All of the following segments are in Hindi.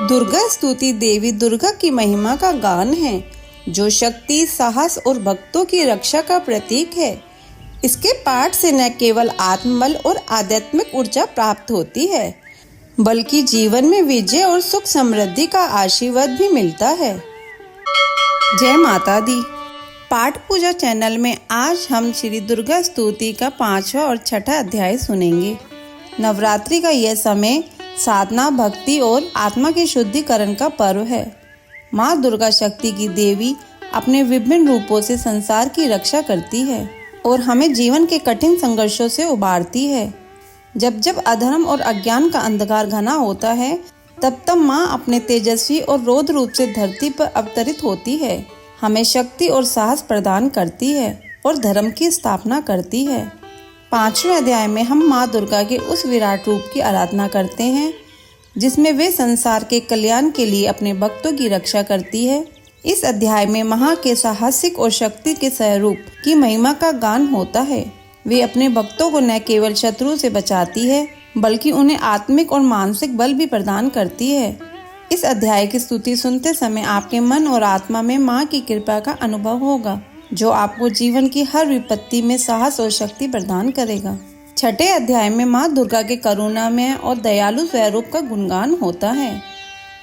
दुर्गा स्तुति देवी दुर्गा की महिमा का गान है, जो शक्ति, साहस और भक्तों की रक्षा का प्रतीक है। इसके पाठ से न केवल आत्मबल और आध्यात्मिक ऊर्जा प्राप्त होती है, बल्कि जीवन में विजय और सुख समृद्धि का आशीर्वाद भी मिलता है। जय माता दी। पाठ पूजा चैनल में आज हम श्री दुर्गा स्तुति का 5वां और 6ठा अध्याय सुनेंगे। नवरात्रि का यह समय साधना, भक्ति और आत्मा के शुद्धिकरण का पर्व है। माँ दुर्गा शक्ति की देवी अपने विभिन्न रूपों से संसार की रक्षा करती है और हमें जीवन के कठिन संघर्षों से उबारती है। जब जब अधर्म और अज्ञान का अंधकार घना होता है, तब तब माँ अपने तेजस्वी और रौद्र रूप से धरती पर अवतरित होती है, हमें शक्ति और साहस प्रदान करती है और धर्म की स्थापना करती है। 5वें अध्याय में हम माँ दुर्गा के उस विराट रूप की आराधना करते हैं, जिसमें वे संसार के कल्याण के लिए अपने भक्तों की रक्षा करती है। इस अध्याय में माँ के साहसिक और शक्ति के स्वरूप की महिमा का गान होता है। वे अपने भक्तों को न केवल शत्रु से बचाती है, बल्कि उन्हें आत्मिक और मानसिक बल भी प्रदान करती है। इस अध्याय की स्तुति सुनते समय आपके मन और आत्मा में माँ की कृपा का अनुभव होगा, जो आपको जीवन की हर विपत्ति में साहस और शक्ति प्रदान करेगा। 6ठे अध्याय में माँ दुर्गा के करुणामय और दयालु स्वरूप का गुणगान होता है।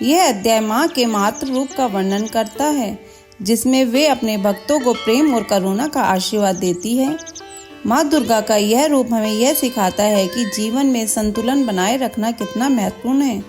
यह अध्याय माँ के मातृ रूप का वर्णन करता है, जिसमें वे अपने भक्तों को प्रेम और करुणा का आशीर्वाद देती है। माँ दुर्गा का यह रूप हमें यह सिखाता है कि जीवन में संतुलन बनाए रखना कितना महत्वपूर्ण है।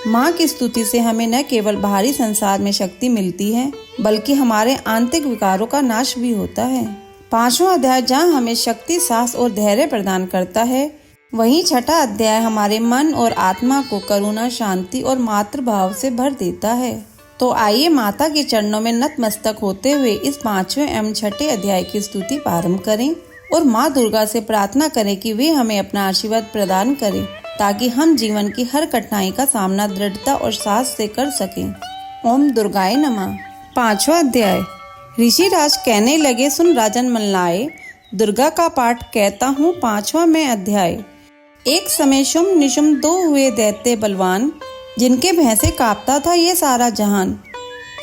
माँ की स्तुति से हमें न केवल बाहरी संसार में शक्ति मिलती है, बल्कि हमारे आंतरिक विकारों का नाश भी होता है। 5वां अध्याय जहाँ हमें शक्ति, साहस और धैर्य प्रदान करता है, वहीं 6ठा अध्याय हमारे मन और आत्मा को करुणा, शांति और मातृभाव से भर देता है। तो आइए माता के चरणों में नतमस्तक होते हुए इस 5वें एवं 6ठे अध्याय की स्तुति प्रारंभ करें और माँ दुर्गा से प्रार्थना करें कि वे हमें अपना आशीर्वाद प्रदान करें, ताकि हम जीवन की हर कठिनाई का सामना दृढ़ता और साहस से कर सकें। ओम दुर्गाय नमः। 5वां अध्याय। ऋषिराज कहने लगे, सुन राजन मल्लाए, दुर्गा का पाठ कहता हूँ 5वां में अध्याय। एक समय शुम्भ निशुम्भ 2 हुए दैत्य बलवान, जिनके भैंसे कांपता था ये सारा जहान।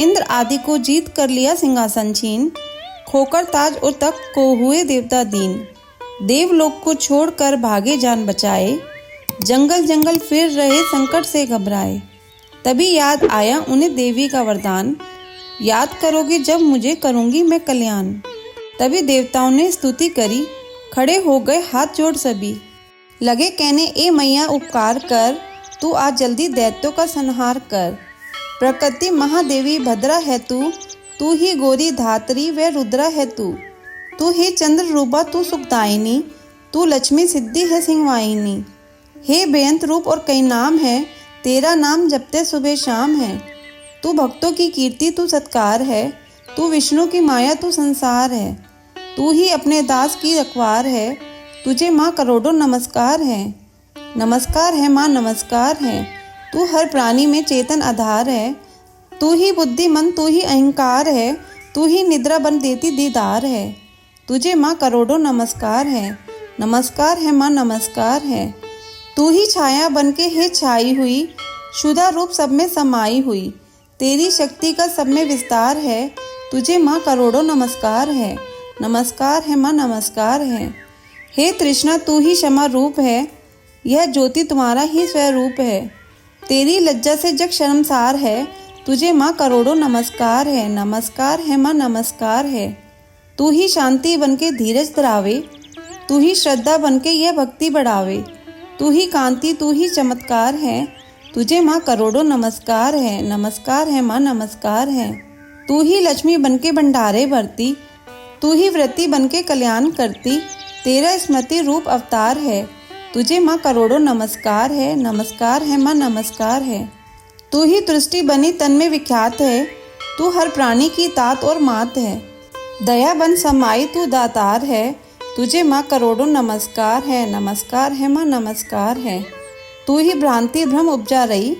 इंद्र आदि को जीत कर लिया सिंहासन छीन, खोकर ताज और तख्त को हुए देवता दीन। देवलोक को छोड़कर भागे जान बचाए, जंगल जंगल फिर रहे संकट से घबराए। तभी याद आया उन्हें देवी का वरदान, याद करोगे जब मुझे करूंगी मैं कल्याण। तभी देवताओं ने स्तुति करी, खड़े हो गए हाथ जोड़ सभी। लगे कहने, ए मैया उपकार कर, तू आज जल्दी दैत्यों का संहार कर। प्रकृति महादेवी भद्रा है तू ही गौरी धात्री व रुद्रा है तू ही चंद्र रूपा, तू सुखदायिनी, तू लक्ष्मी सिद्धि है सिंहवाहिनी। हे बेअंत रूप और कई नाम है, तेरा नाम जपते सुबह शाम है। तू भक्तों की कीर्ति, तू सत्कार है, तू विष्णु की माया, तू संसार है। तू ही अपने दास की रखवार है, तुझे माँ करोड़ों नमस्कार है। नमस्कार है माँ, नमस्कार है। तू हर प्राणी में चेतन आधार है, तू ही बुद्धि मन, तू ही अहंकार है, तू ही निद्रा बन देती दीदार है। तुझे माँ करोड़ों नमस्कार है। नमस्कार है माँ, नमस्कार है। तू ही छाया बन के है छाई हुई, शुदा रूप सब में समाई हुई। तेरी शक्ति का सब में विस्तार है, तुझे माँ करोड़ों नमस्कार है। नमस्कार है माँ, नमस्कार है। हे तृष्णा, तू ही क्षमा रूप है, यह ज्योति तुम्हारा ही स्वरूप है। तेरी लज्जा से जग शर्मसार है, तुझे माँ करोड़ों नमस्कार है। नमस्कार है माँ, नमस्कार है। तू ही शांति बन के धीरज धरावे, तू ही श्रद्धा बन के यह भक्ति बढ़ावे। तू ही कांति, तू ही चमत्कार है, तुझे माँ करोड़ों नमस्कार है। नमस्कार है माँ, नमस्कार है। तू ही लक्ष्मी बन के भंडारे भरती, तू ही वृत्ति बन के कल्याण करती। तेरा स्मृति रूप अवतार है, तुझे माँ करोड़ों नमस्कार है। नमस्कार है माँ, नमस्कार है। तू ही दृष्टि बनी तन में विख्यात है, तू हर प्राणी की तात और मात है। दया बन समाई तू दातार है, तुझे माँ करोड़ों नमस्कार है। नमस्कार है माँ, नमस्कार है। तू ही भ्रांति भ्रम उपजा रही,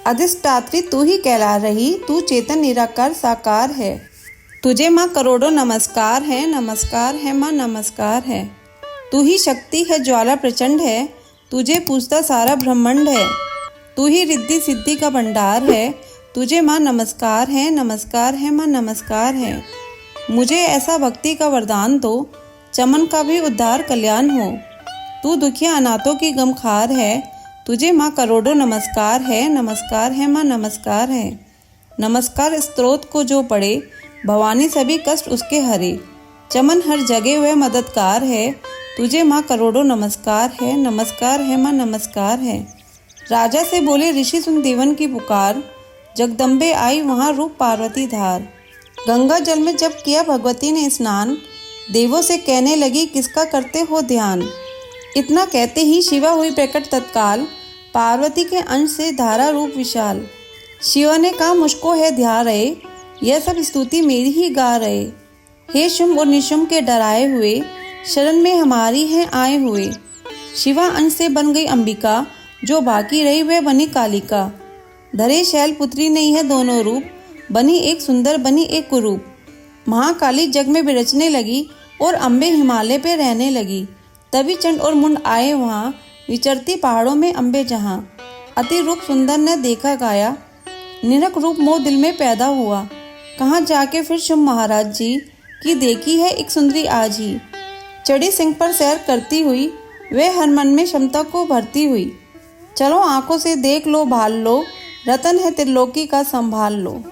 अधिष्ठात्री तू ही कहला रही, तू चेतन निराकार साकार है। तुझे माँ करोड़ों नमस्कार है। नमस्कार है माँ, नमस्कार है। तू ही शक्ति है, ज्वाला प्रचंड है, तुझे पूजता सारा ब्रह्मांड है। तू ही रिद्धि सिद्धि का भंडार है, तुझे माँ नमस्कार है माँ नमस्कार है। मुझे ऐसा भक्ति का वरदान दो, चमन का भी उद्धार कल्याण हो। तू दुखिया अनाथों की गमखार है, तुझे माँ करोड़ों नमस्कार है माँ नमस्कार है। नमस्कार स्तोत्र को जो पढ़े, भवानी सभी कष्ट उसके हरे। चमन हर जगह वह मददगार है, तुझे माँ करोड़ों नमस्कार है माँ नमस्कार है। राजा से बोले ऋषि सुन देवन की पुकार, जगदम्बे आई वहाँ रूप पार्वती धार। गंगा जल में जब किया भगवती ने स्नान, देवों से कहने लगी किसका करते हो ध्यान। इतना कहते ही शिवा हुई प्रकट तत्काल, पार्वती के अंश से धारा रूप विशाल। शिवा ने कहा मुझको है ध्या रहे, यह सब स्तुति मेरी ही गा रहे। हे शुंभ और निशुंभ के डराए हुए, शरण में हमारी हैं आए हुए। शिवा अंश से बन गई अंबिका, जो बाकी रही वह बनी कालिका। धरे शैल पुत्री ने यह दोनों रूप, बनी एक सुंदर बनी एक कुरूप। महाकाली जग में बिरचने लगी और अम्बे हिमालय पे रहने लगी। तभी चंड और मुंड आए वहाँ, विचरती पहाड़ों में अम्बे जहाँ। अति रूप सुंदर ने देखा गाया, निरख रूप मोह दिल में पैदा हुआ। कहाँ जाके फिर शुंभ महाराज जी की देखी है एक सुंदरी आज ही। चढ़ी सिंह पर सैर करती हुई, वे हर मन में क्षमता को भरती हुई। चलो आंखों से देख लो भाल लो, रतन है त्रिलोकी का संभाल लो।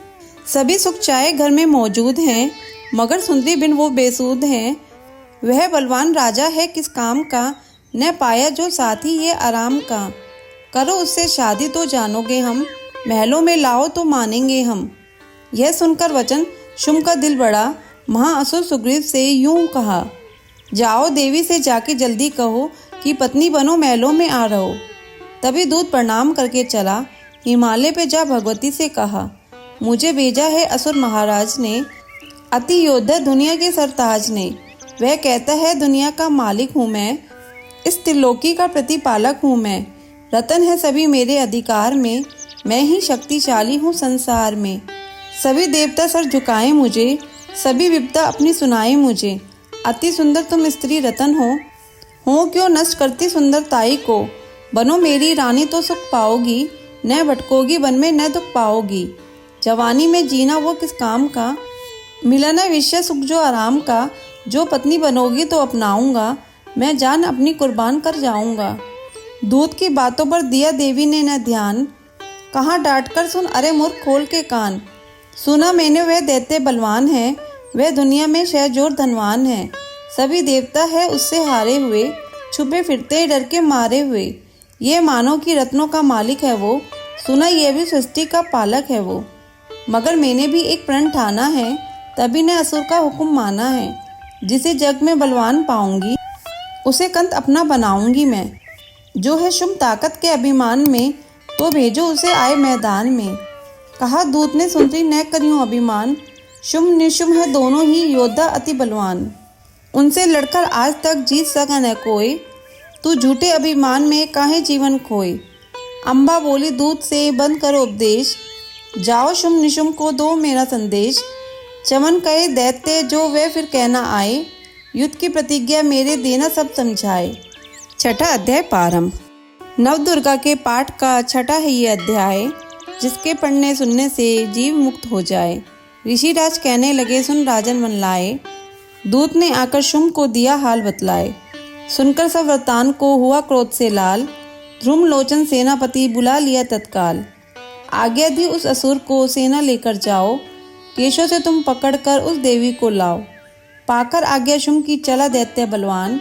सभी सुख चाहे घर में मौजूद हैं, मगर सुंदरी बिन वो बेसूद हैं। वह बलवान राजा है किस काम का, न पाया जो साथी ये आराम का। करो उससे शादी तो जानोगे हम, महलों में लाओ तो मानेंगे हम। यह सुनकर वचन शुंभ का दिल बढ़ा, महाअसुर सुग्रीव से यूं कहा, जाओ देवी से जाके जल्दी कहो कि पत्नी बनो महलों में आ रहो। तभी दूत प्रणाम करके चला, हिमालय पे जा भगवती से कहा, मुझे भेजा है असुर महाराज ने, अति योद्धा दुनिया के सरताज ने। वह कहता है दुनिया का मालिक हूँ मैं, इस त्रिलोकी का प्रतिपालक हूँ मैं। रतन है सभी मेरे अधिकार में, मैं ही शक्तिशाली हूँ संसार में। सभी देवता सर झुकाए मुझे, सभी विपदा अपनी सुनाए मुझे। अति सुंदर तुम स्त्री रतन हो क्यों नष्ट करती सुंदरताई को। बनो मेरी रानी तो सुख पाओगी, न भटकोगी वन में न दुख पाओगी। जवानी में जीना वो किस काम का, मिला न विषय सुख जो आराम का। जो पत्नी बनोगी तो अपनाऊंगा, मैं जान अपनी कुर्बान कर जाऊंगा। दूत की बातों पर दिया देवी ने न ध्यान, कहाँ डांट कर सुन अरे मूर्ख खोल के कान। सुना मैंने वह दैत्य बलवान है, वह दुनिया में शहजोर धनवान है। सभी देवता है उससे हारे हुए, छुपे फिरते डर के मारे हुए। ये मानो कि रत्नों का मालिक है वो, सुना यह भी सृष्टि का पालक है वो। मगर मैंने भी एक प्रण ठाना है, तभी ने असुर का हुक्म माना है। जिसे जग में बलवान पाऊंगी, उसे कंत अपना बनाऊंगी मैं। जो है शुंभ ताकत के अभिमान में, तो भेजो उसे आए मैदान में। कहा दूत ने सुंदरी न करियो अभिमान, शुंभ निशुंभ है दोनों ही योद्धा अति बलवान। उनसे लड़कर आज तक जीत सका न कोई, तू झूठे अभिमान में काहे जीवन खोए। अम्बा बोली दूत से बंद करो उपदेश, जाओ शुंभ निशुंभ को दो मेरा संदेश। चमन कहे दैत्य जो वे फिर कहना आए, युद्ध की प्रतिज्ञा मेरे देना सब समझाए। छठा अध्याय प्रारंभ। नवदुर्गा के पाठ का छठा है ये अध्याय, जिसके पढ़ने सुनने से जीव मुक्त हो जाए। ऋषिराज कहने लगे सुन राजन मन लाए, दूत ने आकर शुंभ को दिया हाल बतलाए। सुनकर सब वृतान को हुआ क्रोध से लाल, ध्रुम लोचन सेनापति बुला लिया तत्काल। आज्ञा दी उस असुर को सेना लेकर जाओ, केशों से तुम पकड़कर उस देवी को लाओ। पाकर आज्ञा शुंभ की चला दैत्य बलवान,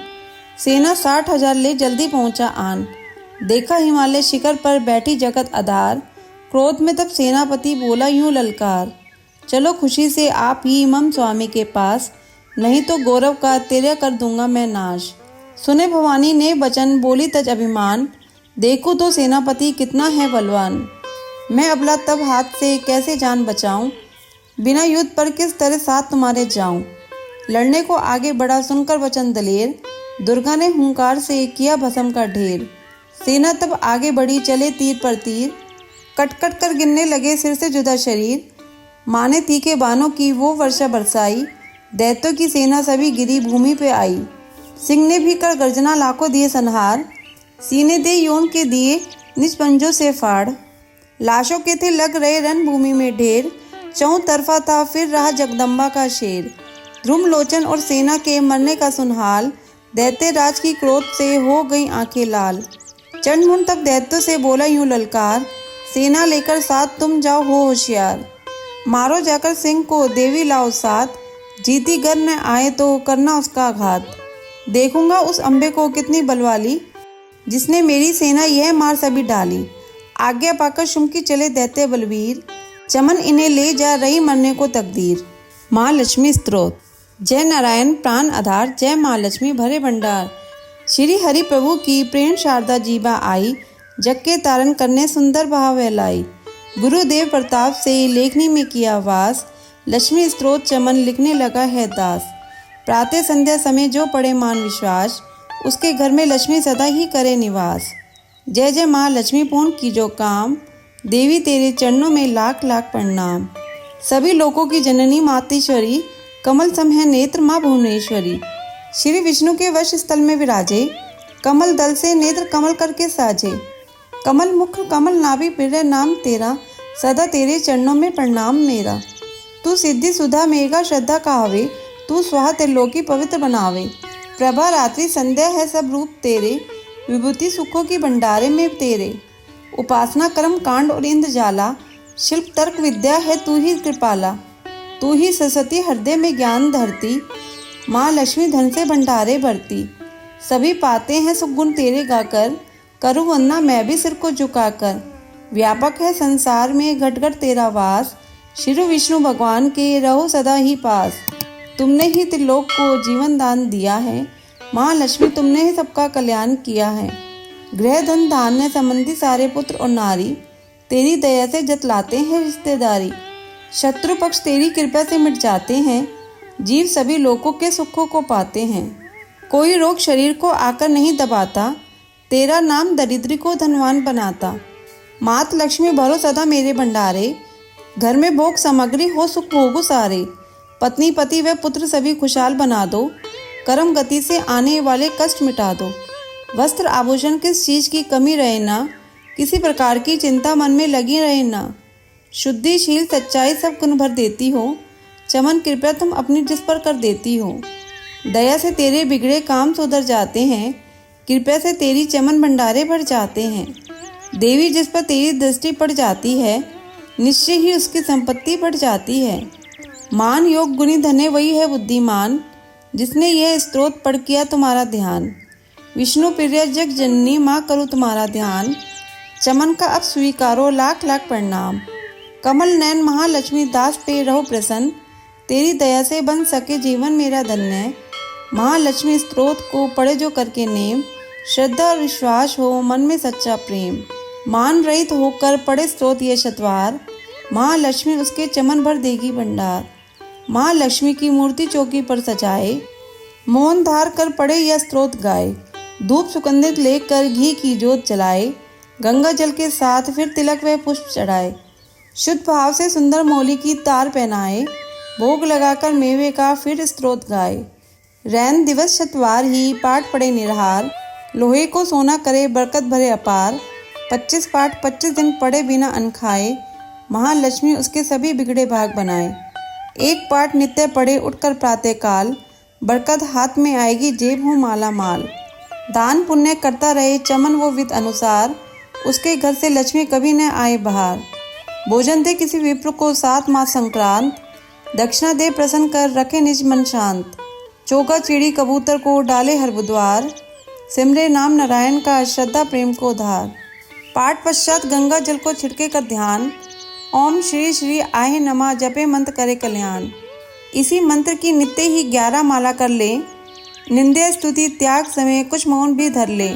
सेना 60,000 ले जल्दी पहुंचा आन। देखा हिमालय शिखर पर बैठी जगत आधार, क्रोध में तब सेनापति बोला यूं ललकार, चलो खुशी से आप ही मम स्वामी के पास, नहीं तो गौरव का तेरा कर दूंगा मैं नाश। सुने भवानी ने वचन बोली तज अभिमान, देखो तो सेनापति कितना है बलवान। मैं अबला तब हाथ से कैसे जान बचाऊं, बिना युद्ध पर किस तरह साथ तुम्हारे जाऊं। लड़ने को आगे बढ़ा सुनकर वचन दलेर, दुर्गा ने हुंकार से किया भस्म का ढेर। सेना तब आगे बढ़ी चले तीर पर तीर, कट कट कर गिरने लगे सिर से जुदा शरीर। माने तीखे बानों की वो वर्षा बरसाई, दैत्यों की सेना सभी गिरी भूमि पे आई। सिंह ने भी कर गर्जना लाखों दिए संहार, सीने दे योन के दिए निज पंजों से फाड़। लाशों के थे लग रहे रणभूमि में ढेर, चौं तरफा था फिर रहा जगदम्बा का शेर। ध्रुम लोचन और सेना के मरने का सुनहाल, दैत्य राज की क्रोध से हो गई आंखें लाल। चंडमुंड तब दैत्यों से बोला यूं ललकार, सेना लेकर साथ तुम जाओ हो होशियार। मारो जाकर सिंह को देवी लाओ साथ, जीती गर न आए तो करना उसका घात। देखूंगा उस अम्बे को कितनी बलवाली, जिसने मेरी सेना यह मार सभी डाली। आज्ञा पाकर शुम्की चले दैत्य बलवीर, चमन इन्हें ले जा रही मरने को तकदीर। माँ लक्ष्मी स्तोत्र। जय नारायण प्राण आधार, जय माँ लक्ष्मी भरे भंडार। श्री हरि प्रभु की प्रेम शारदा जीबा आई, जग के तारण करने सुंदर भाव लाई। गुरुदेव प्रताप से लेखनी में किया वास, लक्ष्मी स्तोत्र चमन लिखने लगा है दास। प्रातः संध्या समय जो पढ़े मान विश्वास, उसके घर में लक्ष्मी सदा ही करे निवास। जय जय माँ लक्ष्मी पूर्ण की जो काम, देवी तेरे चरणों में लाख लाख प्रणाम। सभी लोकों की जननी मातेश्वरी, कमल सम है नेत्र माँ भुवनेश्वरी। श्री विष्णु के वश स्थल में विराजे, कमल दल से नेत्र कमल करके साजे। कमल मुख कमल नाभि प्रिय नाम तेरा, सदा तेरे चरणों में प्रणाम मेरा। तू सिद्धि सुधा मेघा श्रद्धा कहावे, तू स्वाहा त्रिलोकी पवित्र बनावे। प्रभा रात्रि संध्या है सब रूप तेरे, विभूति सुखों की भंडारे में तेरे। उपासना कर्म कांड और इंद्रजाला, शिल्प तर्क विद्या है तू ही कृपाला। तू ही सरस्वती हृदय में ज्ञान धरती, माँ लक्ष्मी धन से भंडारे भरती। सभी पाते हैं सुगुण तेरे गाकर, करूँ वंदना मैं भी सिर को झुकाकर। व्यापक है संसार में घट घट तेरा वास, श्री विष्णु भगवान के रहो सदा ही पास। तुमने ही त्रिलोक को जीवन दान दिया है, माँ लक्ष्मी तुमने ही सबका कल्याण किया है। गृह धन धान्य संबंधी सारे पुत्र और नारी, तेरी दया से जतलाते हैं रिश्तेदारी। शत्रु पक्ष तेरी कृपा से मिट जाते हैं, जीव सभी लोकों के सुखों को पाते हैं। कोई रोग शरीर को आकर नहीं दबाता, तेरा नाम दरिद्री को धनवान बनाता। मात लक्ष्मी भरो सदा मेरे भंडारे, घर में भोग सामग्री हो सुख भोगो सारे। पत्नी पति व पुत्र सभी खुशहाल बना दो, कर्म गति से आने वाले कष्ट मिटा दो। वस्त्र आभूषण किस चीज की कमी रहे ना, किसी प्रकार की चिंता मन में लगी रहे ना। शुद्धि शील सच्चाई सब गुण भर देती हो, चमन कृपया तुम अपनी जिस पर कर देती हो। दया से तेरे बिगड़े काम सुधर जाते हैं, कृपया से तेरी चमन भंडारे भर जाते हैं। देवी जिस पर तेरी दृष्टि पड़ जाती है, निश्चय ही उसकी संपत्ति बढ़ जाती है। मान योग गुणी धने वही है बुद्धिमान, जिसने यह स्तोत्र पढ़ किया तुम्हारा ध्यान। विष्णु प्रिय जग जननी माँ करो तुम्हारा ध्यान, चमन का अब स्वीकारो लाख लाख प्रणाम। कमल नयन महालक्ष्मी दास पे रहो प्रसन्न, तेरी दया से बन सके जीवन मेरा धन्य। महालक्ष्मी स्तोत्र को पढ़े जो करके नेम, श्रद्धा और विश्वास हो मन में सच्चा प्रेम। मान रहित होकर पढ़े स्तोत्र ये शतवार, महालक्ष्मी उसके चमन भर देगी भंडार। महालक्ष्मी की मूर्ति चौकी पर सजाए, मौन धार कर पढ़े यह स्तोत्र गाए। धूप सुगंधित लेकर घी की जोत जलाए, गंगा जल के साथ फिर तिलक व पुष्प चढ़ाए। शुद्ध भाव से सुंदर मौली की तार पहनाए, भोग लगाकर मेवे का फिर स्तोत्र गाए। रैन दिवस शतवार ही पाठ पढ़े निरहार, लोहे को सोना करे बरकत भरे अपार। 25 पाठ 25 दिन पढ़े बिना अन्न खाए, महालक्ष्मी उसके सभी बिगड़े भाग बनाए। एक पाठ नित्य पढ़े उठकर प्रातः काल, बरकत हाथ में आएगी जेब हो माला माल। दान पुण्य करता रहे चमन वो विध अनुसार, उसके घर से लक्ष्मी कभी न आए बाहर। भोजन दे किसी विप्र को 7 माह संक्रांत, दक्षिणा दे प्रसन्न कर रखे निज मन शांत। चौका चिड़ी कबूतर को डाले हर बुधवार, सिमरे नाम नारायण का श्रद्धा प्रेम को धार। पाठ पश्चात गंगा जल को छिड़के कर ध्यान, ओम श्री श्री आहे नमः जपे मंत्र करे कल्याण। इसी मंत्र की नित्य ही 11 माला कर ले, निंदे स्तुति त्याग समय कुछ मौन भी धर ले।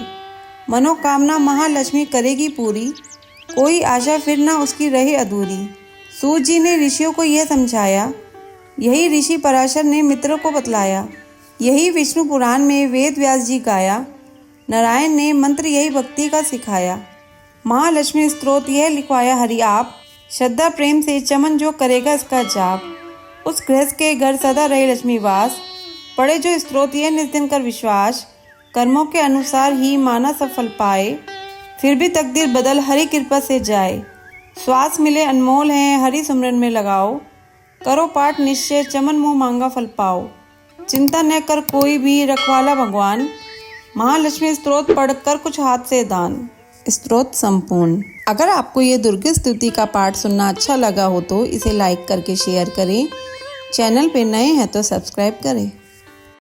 मनोकामना महालक्ष्मी करेगी पूरी, कोई आशा फिर ना उसकी रहे अधूरी। सूत जी ने ऋषियों को यह समझाया, यही ऋषि पराशर ने मित्रों को बतलाया। यही विष्णु पुराण में वेद व्यास जी गाया, नारायण ने मंत्र यही भक्ति का सिखाया। महालक्ष्मी स्तोत्र यह लिखवाया हरि आप, श्रद्धा प्रेम से चमन जो करेगा इसका जाप। उस गृहस्थ के घर सदा रहे लक्ष्मी वास, पढ़े जो स्तोत्र यह नित्य कर विश्वास। कर्मों के अनुसार ही माना सफल पाए, फिर भी तकदीर बदल हरी कृपा से जाए। श्वास मिले अनमोल है, हरि सिमरन में लगाओ। करो पाठ निश्चय, चमन मुँह मांगा फल पाओ। चिंता न कर कोई भी, रखवाला भगवान। महालक्ष्मी स्तोत्र पढ़कर कुछ हाथ से दान। स्तोत्र संपूर्ण। अगर आपको ये दुर्गा स्तुति का पाठ सुनना अच्छा लगा हो तो इसे लाइक करके शेयर करें। चैनल पे नए हैं तो सब्सक्राइब करें।